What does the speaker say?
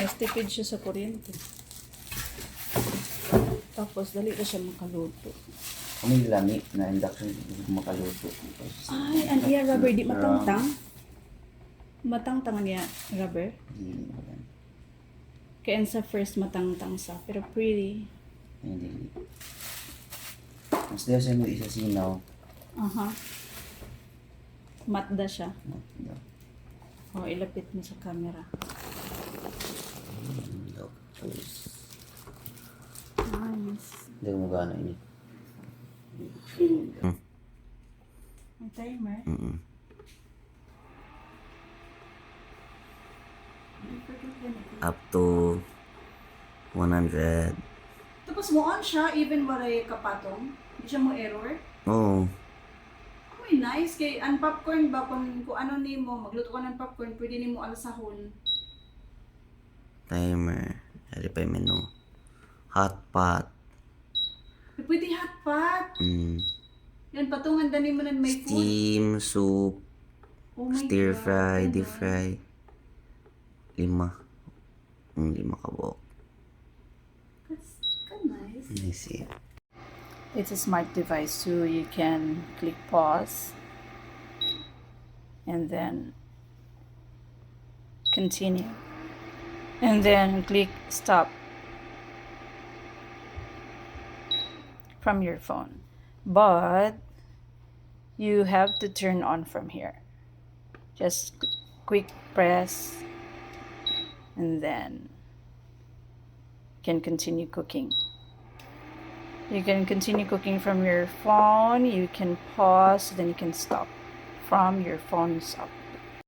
Mas tipid siya sa kuryente. Tapos, dali na siya makaluto. Kung may lami na induction, makaluto. Ay, ang iya rubber, di matangtang. Matangtang niya rubber. Hindi mo yan. Kaya sa first matangtang sa, pero pretty. Hindi. Mas daw siya mo isa sinaw. Aha. Matda siya. No. O, ilapit mo sa camera. Tapos, Nice. hindi mo gana ini. May timer. Up to 100. Tapos mo on siya, even walay kapatong. Hindi siya mo error. Oo. Uy, nice. Kay ang popcorn ba, kung ano ni mo, magluto ka ng popcorn, pwede ni mo alasahon. Timer. Hari pa yung menu. Hot pot. Pwede hot pot. Yan, patungan dani mo ng may food. Steam, soup, Oh my stir God, fry, ganun. deep fry. 5. 5 kabuok. That's nice. Let me see. It's a smart device, so you can click pause and then continue and then click stop from your phone, but you have to turn on from here. Just quick press and then can continue cooking. You can continue cooking from your phone, you can pause, then you can stop from your phone's up.